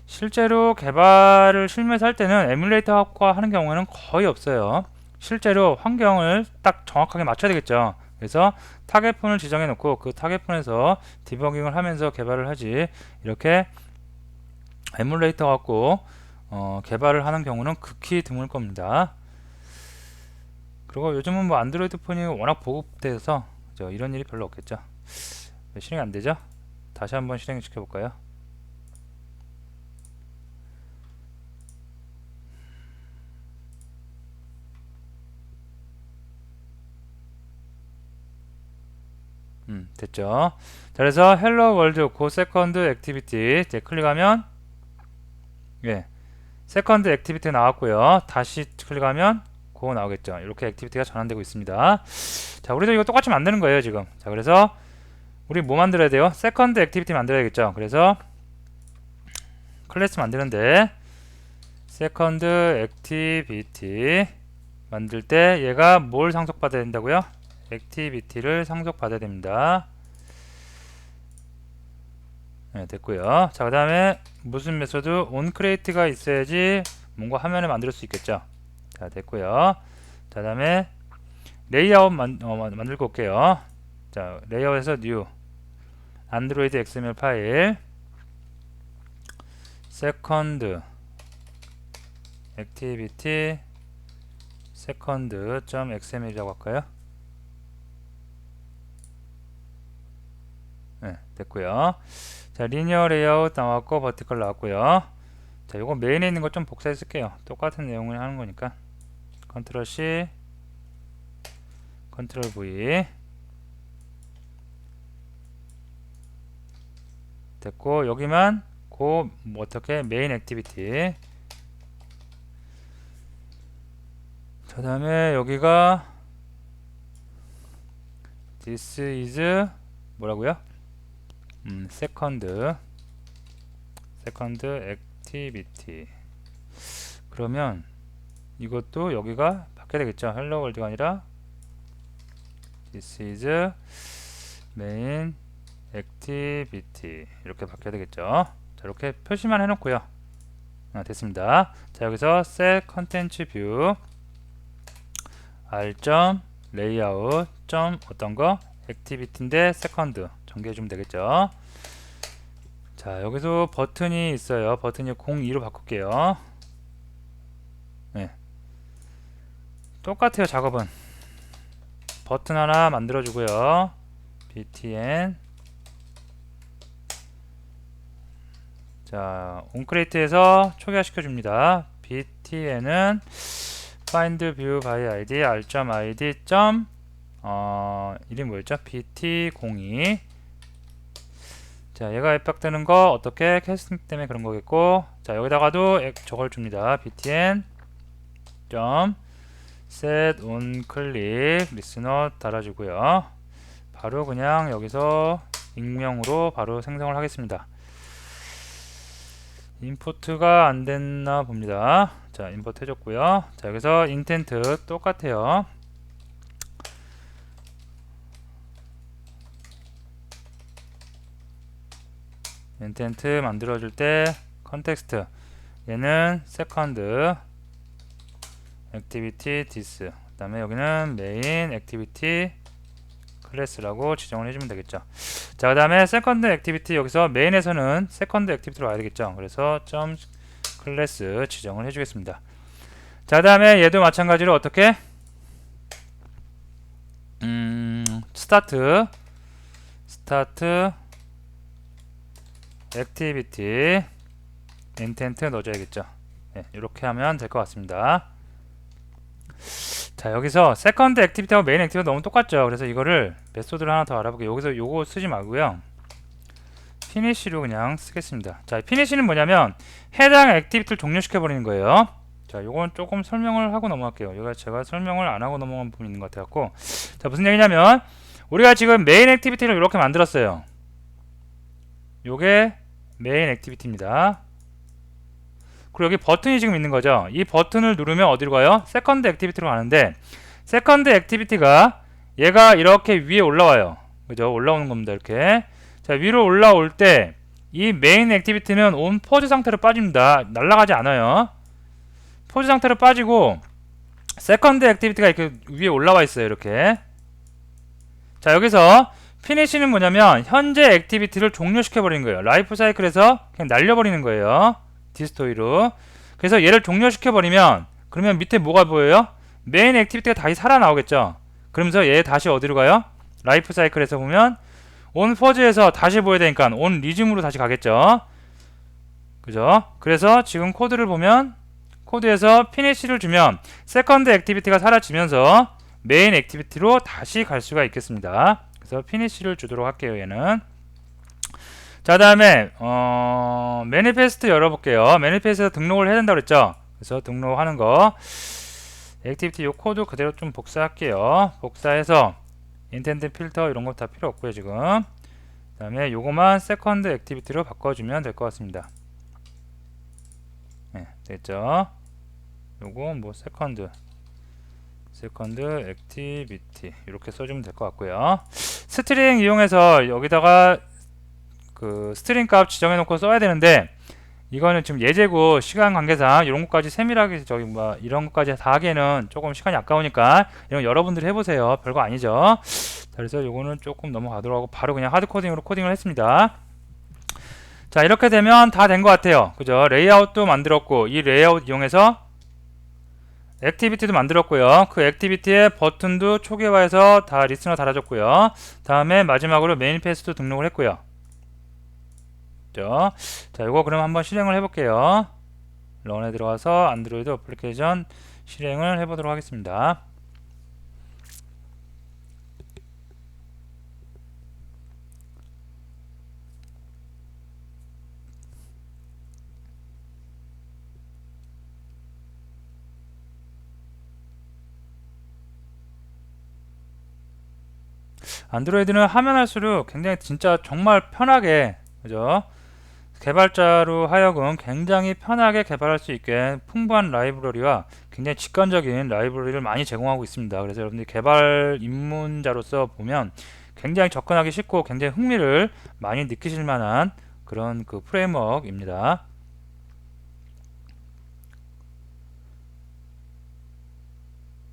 실제로 개발을 실무에서 할 때는 에뮬레이터과 하는 경우에는 거의 없어요. 실제로 환경을 딱 정확하게 맞춰야 되겠죠. 그래서 타겟폰을 지정해 놓고 그 타겟폰에서 디버깅을 하면서 개발을 하지, 이렇게 에뮬레이터 갖고 개발을 하는 경우는 극히 드물 겁니다. 그리고 요즘은 뭐 안드로이드 폰이 워낙 보급돼서 이런 일이 별로 없겠죠. 왜 실행이 안 되죠? 다시 한번 실행 시켜 볼까요? 됐죠. 자, 그래서 헬로 월드 고 세컨드 액티비티 이제 클릭하면, 예, 세컨드 액티비티 나왔고요. 다시 클릭하면 고 나오겠죠. 이렇게 액티비티가 전환되고 있습니다. 자, 우리도 이거 똑같이 만드는 거예요 지금. 자, 그래서 우리 뭐 만들어야 돼요? 세컨드 액티비티 만들어야겠죠. 그래서 클래스 만드는데 세컨드 액티비티 만들 때 얘가 뭘 상속받아야 된다고요? 액티비티를 상속받아야 됩니다. 네, 됐고요. 자, 그 다음에 무슨 메소드? onCreate가 있어야지 뭔가 화면을 만들 수 있겠죠. 자, 됐고요. 자, 그 다음에 레이아웃 만들고 올게요. 자, 레이아웃에서 new 안드로이드 XML 파일 세컨드 액티비티 second.xml이라고 할까요? 네, 됐고요. 자, 리니어 레이아웃 나왔고 버티컬 나왔고요. 자, 요거 메인에 있는 거 좀 복사해 쓸게요. 똑같은 내용을 하는 거니까. 컨트롤 C, 컨트롤 V. 됐고, 여기만 고 어떻게 메인 액티비티. 그 다음에 여기가 this is 뭐라고요? second activity. 그러면 이것도 여기가 바뀌어야 되겠죠. hello world가 아니라 this is main activity 이렇게 바뀌어야 되겠죠. 자, 이렇게 표시만 해놓고요. 됐습니다. 자, 여기서 set content view r layout 어떤 거 액티비티인데 세컨드 정리해주면 되겠죠. 자, 여기서 버튼이 있어요. 버튼이 02로 바꿀게요. 네, 똑같아요. 작업은 버튼 하나 만들어주고요. btn. 자, onCreate에서 초기화시켜줍니다. btn은 find view by id r.id 이름이 뭐였죠? bt02. 자, 얘가 앱박되는 거 어떻게 캐스팅 때문에 그런 거겠고, 자, 여기다가도 저걸 줍니다. btn set on click listener 달아주고요. 바로 그냥 여기서 익명으로 바로 생성을 하겠습니다. 임포트가 안 됐나 봅니다. 자, 임포트 해줬고요. 자, 여기서 인텐트 똑같아요. 인텐트 만들어줄 때 컨텍스트 얘는 세컨드 액티비티 this, 그 다음에 여기는 메인 액티비티 클래스라고 지정을 해주면 되겠죠. 자, 그 다음에 세컨드 액티비티 여기서 메인에서는 세컨드 액티비티로 와야 되겠죠. 그래서 점 클래스 지정을 해주겠습니다. 자, 그 다음에 얘도 마찬가지로 어떻게 스타트 액티비티 인텐트 넣어줘야겠죠. 네, 이렇게 하면 될 것 같습니다. 자, 여기서 세컨드 액티비티하고 메인 액티비티가 너무 똑같죠. 그래서 이거를 메소드를 하나 더 알아볼게요. 여기서 요거 쓰지 말고요, 피니시로 그냥 쓰겠습니다. 자, 피니시는 뭐냐면 해당 액티비티를 종료시켜 버리는 거예요. 자, 요건 조금 설명을 하고 넘어갈게요. 이거 제가 설명을 안 하고 넘어간 부분이 있는 것 같아갖고, 자, 무슨 얘기냐면 우리가 지금 메인 액티비티를 이렇게 만들었어요. 요게 메인 액티비티입니다. 그리고 여기 버튼이 지금 있는 거죠. 이 버튼을 누르면 어디로 가요? 세컨드 액티비티로 가는데, 세컨드 액티비티가 얘가 이렇게 위에 올라와요. 그죠? 올라오는 겁니다. 이렇게. 자, 위로 올라올 때 이 메인 액티비티는 온 포즈 상태로 빠집니다. 날아가지 않아요. 포즈 상태로 빠지고 세컨드 액티비티가 이렇게 위에 올라와 있어요. 이렇게. 자, 여기서 피니시는 뭐냐면 현재 액티비티를 종료시켜 버리는 거예요. 라이프 사이클에서 그냥 날려버리는 거예요. 디스토이로. 그래서 얘를 종료시켜 버리면 그러면 밑에 뭐가 보여요? 메인 액티비티가 다시 살아나오겠죠. 그러면서 얘 다시 어디로 가요? 라이프 사이클에서 보면 온 포즈에서 다시 보여야 되니까 온 리즘으로 다시 가겠죠. 그죠? 그래서 지금 코드를 보면 코드에서 피니시를 주면 세컨드 액티비티가 사라지면서 메인 액티비티로 다시 갈 수가 있겠습니다. 그래서 피니시를 주도록 할게요. 얘는. 자, 다음에 매니페스트 열어볼게요. 매니페스트에서 등록을 해야 된다고 그랬죠. 그래서 등록하는 거 액티비티 요 코드 그대로 좀 복사할게요. 복사해서 인텐드 필터 이런 거 다 필요 없고요. 지금 그 다음에 요거만 세컨드 액티비티로 바꿔주면 될 것 같습니다. 네, 됐죠. 요거 뭐 세컨드 액티비티 이렇게 써주면 될 것 같고요. 스트링 이용해서 여기다가 그 스트링 값 지정해 놓고 써야 되는데 이거는 지금 예제고 시간 관계상 이런 것까지 세밀하게 저기 뭐 이런 것까지 다 하기에는 조금 시간이 아까우니까 이런 거 여러분들이 해보세요. 별거 아니죠. 자, 그래서 요거는 조금 넘어가도록 하고 바로 그냥 하드 코딩으로 코딩을 했습니다. 자, 이렇게 되면 다 된 것 같아요. 그죠? 레이아웃도 만들었고 이 레이아웃 이용해서 액티비티도 만들었고요. 그 액티비티에 버튼도 초기화해서 다 리스너 달아줬고요. 다음에 마지막으로 매니페스트 등록을 했고요. 자, 이거 그럼 한번 실행을 해볼게요. 런에 들어가서 안드로이드 어플리케이션 실행을 해보도록 하겠습니다. 안드로이드는 하면 할수록 굉장히 진짜 정말 편하게, 그죠? 개발자로 하여금 굉장히 편하게 개발할 수 있게 풍부한 라이브러리와 굉장히 직관적인 라이브러리를 많이 제공하고 있습니다. 그래서 여러분들이 개발 입문자로서 보면 굉장히 접근하기 쉽고 굉장히 흥미를 많이 느끼실 만한 그런 그 프레임워크입니다.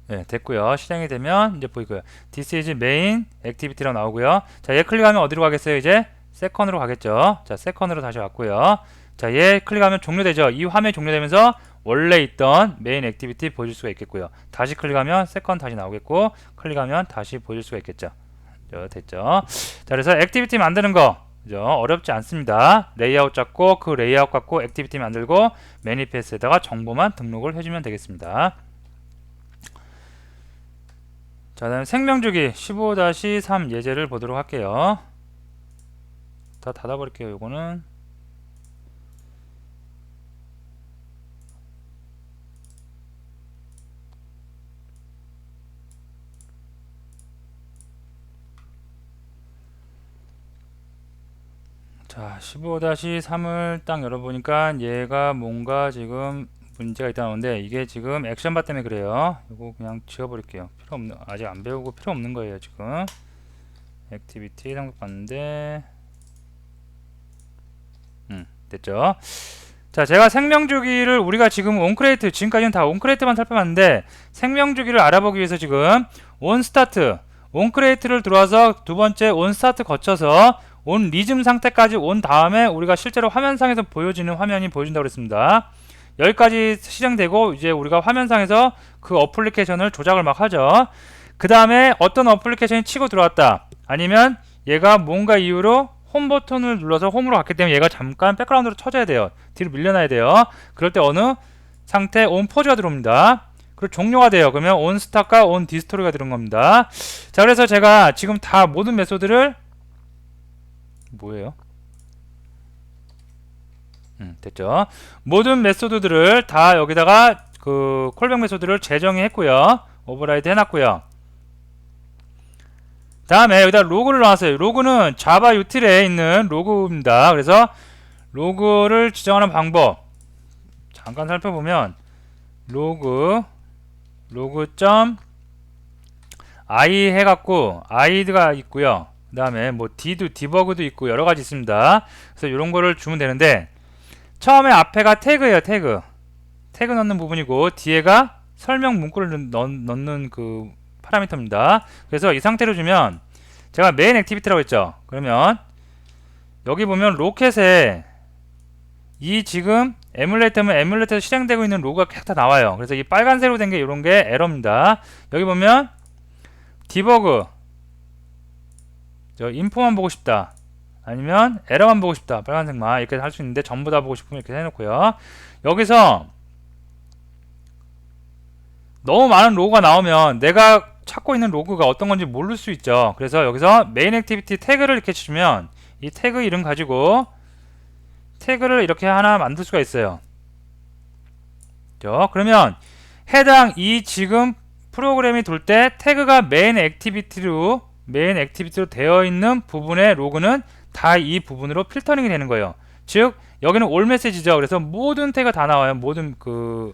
네, 됐고요. 실행이 되면 이제 보이고요. This is main activity라고 나오고요. 자, 얘 클릭하면 어디로 가겠어요? 이제 세컨으로 가겠죠. 자, 세컨으로 다시 왔고요. 자, 얘 클릭하면 종료되죠. 이 화면이 종료되면서 원래 있던 메인 액티비티 보여줄 수가 있겠고요. 다시 클릭하면 세컨 다시 나오겠고 클릭하면 다시 보여줄 수가 있겠죠. 됐죠. 자, 그래서 액티비티 만드는 거 그죠? 어렵지 않습니다. 레이아웃 잡고 그 레이아웃 갖고 액티비티 만들고 매니페스트에다가 정보만 등록을 해주면 되겠습니다. 자, 다음 생명주기 15-3 예제를 보도록 할게요. 다 닫아버릴게요. 요거는 자, 15-3을 딱 열어보니까 얘가 뭔가 지금 문제가 있다는데 이게 지금 액션바 때문에 그래요. 이거 그냥 지워버릴게요. 필요 없는, 아직 안 배우고 필요 없는 거예요. 지금 액티비티 등록받는데 됐죠. 자, 제가 생명주기를 우리가 지금 온크레이트 지금까지는 다 온크레이트만 살펴봤는데 생명주기를 알아보기 위해서 지금 온스타트 온크레이트를 들어와서 두 번째 온스타트 거쳐서 온 리즘 상태까지 온 다음에 우리가 실제로 화면상에서 보여지는 화면이 보여준다고 그랬습니다. 여기까지 실행되고 이제 우리가 화면상에서 그 어플리케이션을 조작을 막 하죠. 그 다음에 어떤 어플리케이션이 치고 들어왔다 아니면 얘가 뭔가 이유로 홈 버튼을 눌러서 홈으로 갔기 때문에 얘가 잠깐 백그라운드로 쳐져야 돼요. 뒤로 밀려나야 돼요. 그럴 때 어느 상태 온 포즈가 들어옵니다. 그리고 종료가 돼요. 그러면 온 스타트가 온 디스토리가 들어온 겁니다. 자, 그래서 제가 지금 다 모든 메소드를 뭐예요? 됐죠. 모든 메소드들을 다 여기다가 그 콜백 메소드를 재정의했고요. 오버라이드 해놨고요. 다음에 여기다 로그를 넣었어요. 로그는 자바 유틸에 있는 로그입니다. 그래서 로그를 지정하는 방법 잠깐 살펴보면 로그.i 해갖고 id가 있고요. 그 다음에 뭐 D도 디버그도 있고 여러 가지 있습니다. 그래서 이런 거를 주면 되는데, 처음에 앞에가 태그예요. 태그 넣는 부분이고, 뒤에가 설명 문구를 넣는 그 파라미터입니다. 그래서 이 상태로 주면, 제가 메인 액티비티라고 했죠. 그러면 여기 보면 로켓에 이 지금 에뮬레이터면 에뮬레이터에서 실행되고 있는 로그가 계속 다 나와요. 그래서 이 빨간색으로 된 게 이런 게 에러입니다. 여기 보면 디버그, 저 인포만 보고 싶다, 아니면 에러만 보고 싶다, 빨간색만 이렇게 할 수 있는데, 전부 다 보고 싶으면 이렇게 해놓고요. 여기서 너무 많은 로그가 나오면 내가 찾고 있는 로그가 어떤 건지 모를 수 있죠. 그래서 여기서 메인 액티비티 태그를 이렇게 주면 이 태그 이름 가지고 태그를 이렇게 하나 만들 수가 있어요. 그러면 해당 이 지금 프로그램이 돌 때 태그가 메인 액티비티로 되어 있는 부분의 로그는 다 이 부분으로 필터링이 되는 거예요. 즉 여기는 올 메시지죠. 그래서 모든 태그가 다 나와요. 모든 그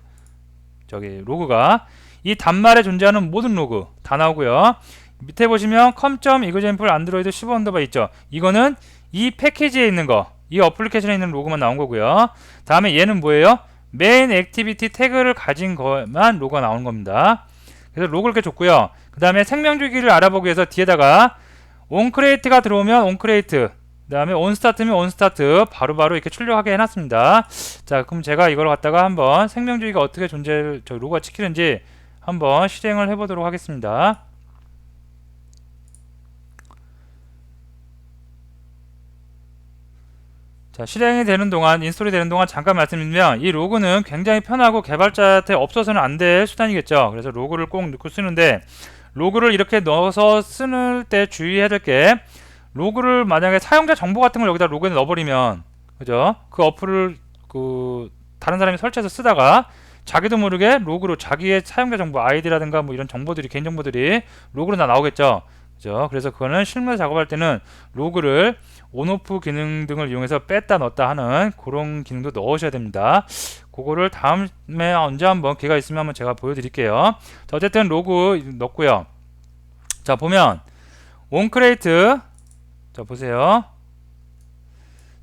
저기 로그가, 이 단말에 존재하는 모든 로그 다 나오고요. 밑에 보시면 com.example android 15 언더바 있죠. 이거는 이 패키지에 있는 거, 이 어플리케이션에 있는 로그만 나온 거고요. 다음에 얘는 뭐예요? 메인 액티비티 태그를 가진 것만 로그가 나오는 겁니다. 그래서 로그를 이렇게 줬고요. 그 다음에 생명주기를 알아보기 위해서 뒤에다가 onCreate가 들어오면 onCreate, 그 다음에 onStart면 onStart 바로바로 이렇게 출력하게 해놨습니다. 자, 그럼 제가 이걸 갖다가 한번 생명주기가 어떻게 저 로그가 찍히는지 한번 실행을 해보도록 하겠습니다. 자, 실행이 되는 동안, 인스톨이 되는 동안 잠깐 말씀드리면, 이 로그는 굉장히 편하고 개발자한테 없어서는 안 될 수단이겠죠. 그래서 로그를 꼭 넣고 쓰는데, 로그를 이렇게 넣어서 쓰는 때 주의해야 될 게, 로그를 만약에 사용자 정보 같은 걸 여기다 로그에 넣어버리면, 그죠? 그 어플을 다른 사람이 설치해서 쓰다가 자기도 모르게 로그로 자기의 사용자 정보, 아이디라든가 뭐 이런 정보들이, 개인 정보들이 로그로 다 나오겠죠. 그죠? 그래서 그거는 실무에서 작업할 때는 로그를 온오프 기능 등을 이용해서 뺐다 넣었다 하는 그런 기능도 넣으셔야 됩니다. 그거를 다음에 언제 한번 기회가 있으면 한번 제가 보여드릴게요. 자, 어쨌든 로그 넣고요. 자, 보면 onCreate, 자 보세요.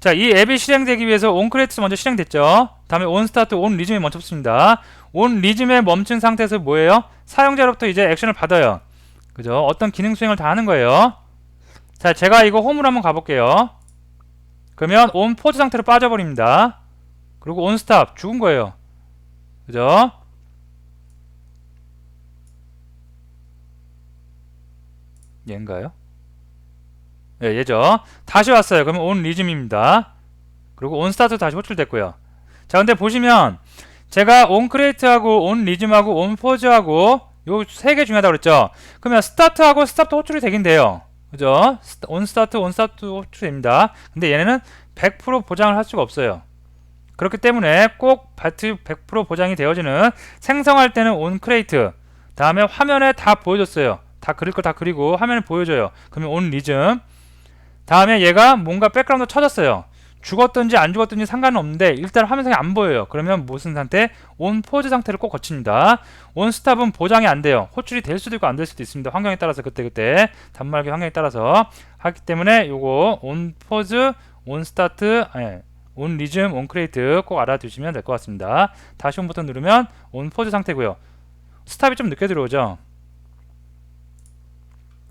자, 이 앱이 실행되기 위해서 onCreate 먼저 실행됐죠. 다음에 onStart, onResume이 멈췄습니다. onResume의 멈춘 상태에서 뭐예요? 사용자로부터 이제 액션을 받아요. 그죠? 어떤 기능 수행을 다 하는 거예요. 자, 제가 이거 홈으로 한번 가볼게요. 그러면 on pause 상태로 빠져버립니다. 그리고 on stop 죽은 거예요. 그죠? 얘인가요? 예, 얘죠. 다시 왔어요. 그러면 on resume입니다. 그리고 on start 다시 호출됐고요. 자, 근데 보시면 제가 on create하고 on resume하고 on pause하고 요 세 개 중요하다고 그랬죠. 그러면 start하고 stop도 호출이 되긴 돼요. 그죠? on start, on stop도 호출됩니다. 근데 얘네는 100% 보장을 할 수가 없어요. 그렇기 때문에 꼭 100% 보장이 되어지는, 생성할 때는 on create, 다음에 화면에 다 보여줬어요. 다 그릴 거 다 그리고 화면에 보여줘요. 그러면 on resume, 다음에 얘가 뭔가 백그라운드 쳐졌어요. 죽었든지 안 죽었든지 상관은 없는데 일단 화면상에 안 보여요. 그러면 무슨 상태? on pause 상태를 꼭 거칩니다. on stop은 보장이 안 돼요. 호출이 될 수도 있고 안 될 수도 있습니다. 환경에 따라서, 그때 단말기 환경에 따라서 하기 때문에 요거 on pause, on start, on resume, on create 꼭 알아두시면 될 것 같습니다. 다시 홈 버튼 누르면 on pause 상태고요. 스탑이 좀 늦게 들어오죠.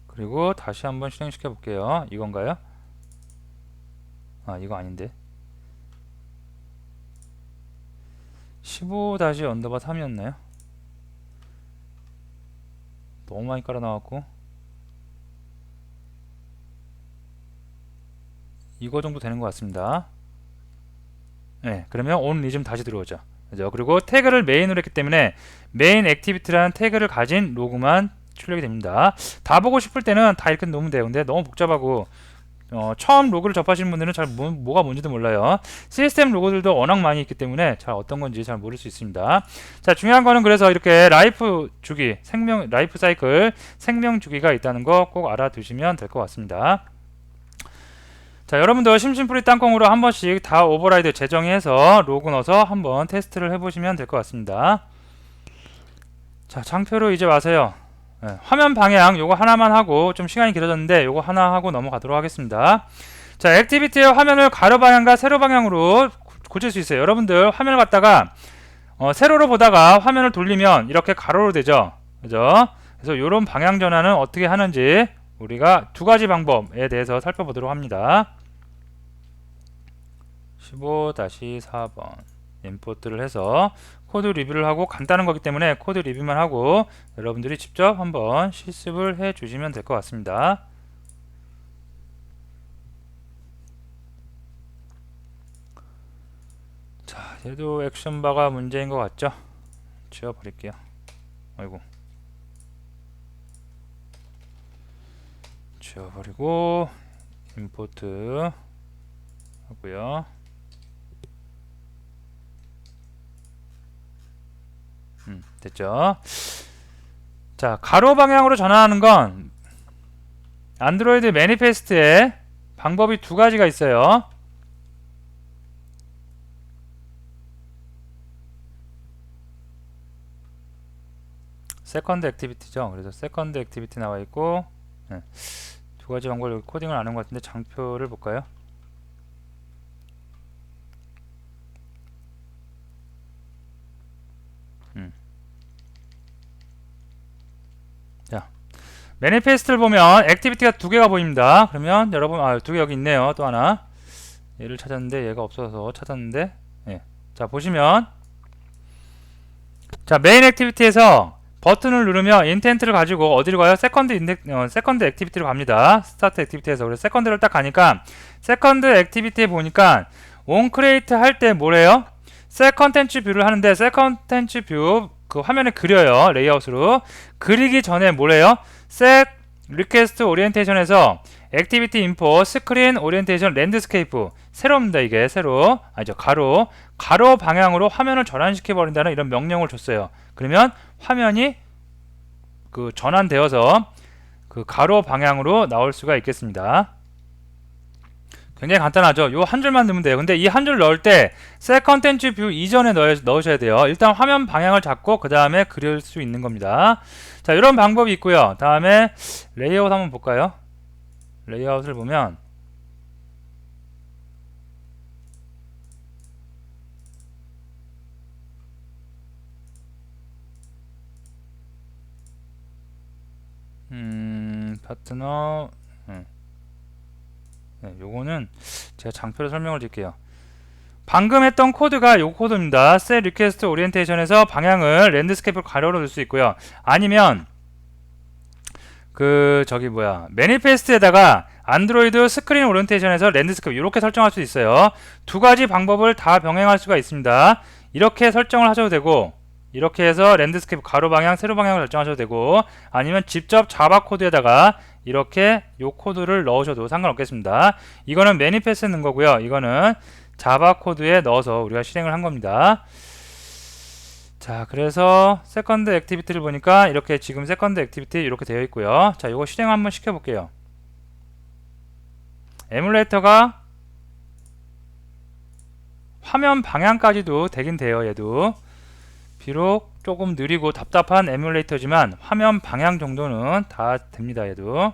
그리고 다시 한번 실행시켜 볼게요. 이건가요? 아, 이거 아닌데. 15-_3이었나요? 너무 많이 깔아 나왔고, 이거 정도 되는 것 같습니다. 네, 그러면 on resume 다시 들어오죠. 그죠? 그리고 태그를 메인으로 했기 때문에 메인 액티비티라는 태그를 가진 로그만 출력이 됩니다. 다 보고 싶을 때는 다 이렇게 놓으면 돼요. 근데 너무 복잡하고 처음 로그를 접하시는 분들은 잘 뭐가 뭔지도 몰라요. 시스템 로고들도 워낙 많이 있기 때문에 잘 어떤 건지 잘 모를 수 있습니다. 자, 중요한 거는 그래서 이렇게 라이프 주기, 라이프 사이클, 생명 주기가 있다는 거 꼭 알아두시면 될 것 같습니다. 자, 여러분들 심심풀이 땅콩으로 한 번씩 다 오버라이드 재정해서 로그 넣어서 한번 테스트를 해보시면 될 것 같습니다. 자, 장표로 이제 와서요. 화면 방향 요거 하나만 하고 좀 시간이 길어졌는데 요거 하나 하고 넘어가도록 하겠습니다. 자, 액티비티의 화면을 가로 방향과 세로 방향으로 고칠 수 있어요. 여러분들 화면을 갖다가 세로로 보다가 화면을 돌리면 이렇게 가로로 되죠. 그죠? 그래서 요런 방향 전환은 어떻게 하는지 우리가 두 가지 방법에 대해서 살펴보도록 합니다. 15-4번 임포트를 해서 코드 리뷰를 하고 간단한 거기 때문에 코드 리뷰만 하고 여러분들이 직접 한번 실습을 해 주시면 될 것 같습니다. 자, 얘도 액션바가 문제인 것 같죠? 지워버릴게요. 아이고, 지워버리고 임포트 하고요. 됐죠? 자, 가로 방향으로 전환하는 건 안드로이드 매니페스트에 방법이 두 가지가 있어요. 세컨드 액티비티죠. 그래서 세컨드 액티비티 나와 있고, 두 가지 방법을 여기 코딩을 안 한 것 같은데 장표를 볼까요? 자, 매니페스트를 보면 액티비티가 두 개가 보입니다. 그러면 여러분, 두 개 여기 있네요. 또 하나. 얘를 찾았는데 얘가 없어서 찾았는데, 자, 보시면, 자, 메인 액티비티에서 버튼을 누르면 인텐트를 가지고 어디로 가요? 세컨드 액티비티로 갑니다. 스타트 액티비티에서. 그래서 세컨드를 딱 가니까 세컨드 액티비티에 보니까 온 크리에이트 할 때 뭐래요? 셀 컨텐츠 뷰를 하는데 셀 컨텐츠 뷰 그 화면에 그려요. 레이아웃으로. 그리기 전에 뭐래요? 셀 리퀘스트 오리엔테이션에서 액티비티 인포 스크린 오리엔테이션 랜드스케이프 세로입니다. 이게 세로 아니죠, 가로 방향으로 화면을 전환시켜 버린다는 이런 명령을 줬어요. 그러면 화면이 그 전환되어서 그 가로 방향으로 나올 수가 있겠습니다. 굉장히 간단하죠. 요 한 줄만 넣으면 돼요. 근데 이 한 줄 넣을 때 셀 컨텐츠 뷰 이전에 넣으셔야 돼요. 일단 화면 방향을 잡고 그 다음에 그릴 수 있는 겁니다. 자, 이런 방법이 있고요. 다음에 레이아웃 한번 볼까요? 레이아웃을 보면 파트너 요거는 제가 장표로 설명을 드릴게요. 방금 했던 코드가 요 코드입니다. 셀 리퀘스트 오리엔테이션에서 방향을 랜드스케이프로 가로로 넣을 수 있고요. 아니면 매니페스트에다가 안드로이드 스크린 오리엔테이션에서 랜드스케이프 이렇게 설정할 수 있어요. 두 가지 방법을 다 병행할 수가 있습니다. 이렇게 설정을 하셔도 되고, 이렇게 해서 랜드스케이프 가로 방향, 세로 방향을 설정하셔도 되고, 아니면 직접 자바 코드에다가 이렇게 요 코드를 넣으셔도 상관없겠습니다. 이거는 매니페스트에 넣은 거고요. 이거는 자바 코드에 넣어서 우리가 실행을 한 겁니다. 자, 그래서 세컨드 액티비티를 보니까 이렇게 지금 세컨드 액티비티 이렇게 되어 있고요. 자, 이거 실행 한번 시켜 볼게요. 에뮬레이터가 화면 방향까지도 되긴 돼요. 얘도 비록 조금 느리고 답답한 에뮬레이터지만 화면 방향 정도는 다 됩니다. 얘도.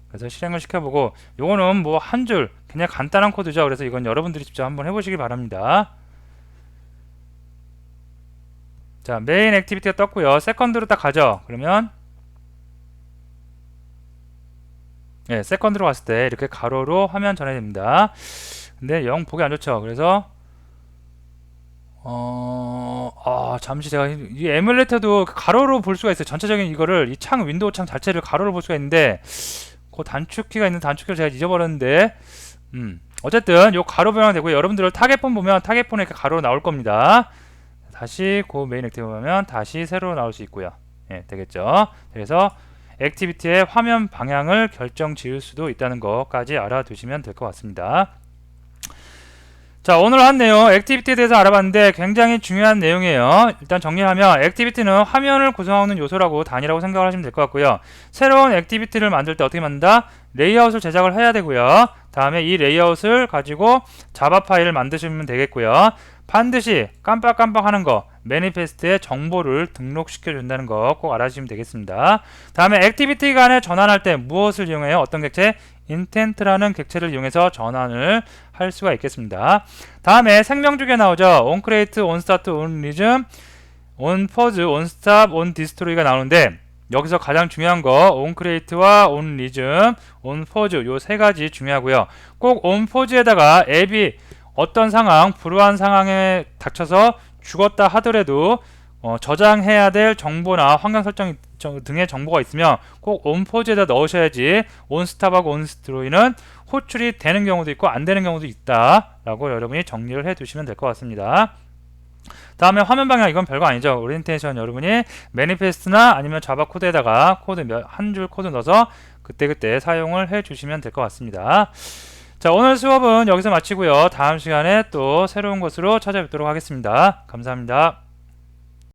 그래서 실행을 시켜보고, 요거는 뭐 한 줄 그냥 간단한 코드죠. 그래서 이건 여러분들이 직접 한번 해보시기 바랍니다. 자, 메인 액티비티가 떴고요. 세컨드로 딱 가죠. 그러면 세컨드로 갔을 때 이렇게 가로로 화면 전환이 됩니다. 근데 영 보기 안 좋죠. 그래서 잠시 제가 이 에뮬레이터도 가로로 볼 수가 있어요. 전체적인 이거를 이 창 윈도우 창 자체를 가로로 볼 수가 있는데 그 단축키가 있는 단축키를 제가 잊어버렸는데 어쨌든 요 가로 변환 되고, 여러분들 타겟폰 보면 타겟폰에 이렇게 가로로 나올 겁니다. 다시 그 메인 액티비티 보면 다시 세로로 나올 수 있고요. 되겠죠. 그래서 액티비티의 화면 방향을 결정 지을 수도 있다는 것까지 알아두시면 될 것 같습니다. 자, 오늘 한 내용 액티비티에 대해서 알아봤는데 굉장히 중요한 내용이에요. 일단 정리하면 액티비티는 화면을 구성하는 요소라고 단위라고 생각을 하시면 될 것 같고요. 새로운 액티비티를 만들 때 어떻게 만든다? 레이아웃을 제작을 해야 되고요. 다음에 이 레이아웃을 가지고 자바 파일을 만드시면 되겠고요. 반드시 깜빡깜빡 하는 거, 매니페스트에 정보를 등록시켜 준다는 거 꼭 알아주시면 되겠습니다. 다음에 액티비티 간에 전환할 때 무엇을 이용해요? 어떤 객체? intent라는 객체를 이용해서 전환을 할 수가 있겠습니다. 다음에 생명주기에 나오죠. onCreate, onStart, onResume, onPause, onStop, onDestroy가 나오는데 여기서 가장 중요한 거 onCreate와 onResume, onPause 요 세 가지 중요하고요. 꼭 onPause에다가 앱이 어떤 상황, 불우한 상황에 닥쳐서 죽었다 하더라도 저장해야 될 정보나 환경 설정 등의 정보가 있으면 꼭 onPause에다 넣으셔야지 onStop하고 onDestroy는 호출이 되는 경우도 있고 안 되는 경우도 있다라고 여러분이 정리를 해 두시면 될 것 같습니다. 다음에 화면 방향, 이건 별거 아니죠. 오리엔테이션 여러분이 매니페스트나 아니면 자바 코드에다가 한 줄 코드 넣어서 그때그때 사용을 해 주시면 될 것 같습니다. 자, 오늘 수업은 여기서 마치고요. 다음 시간에 또 새로운 것으로 찾아뵙도록 하겠습니다. 감사합니다.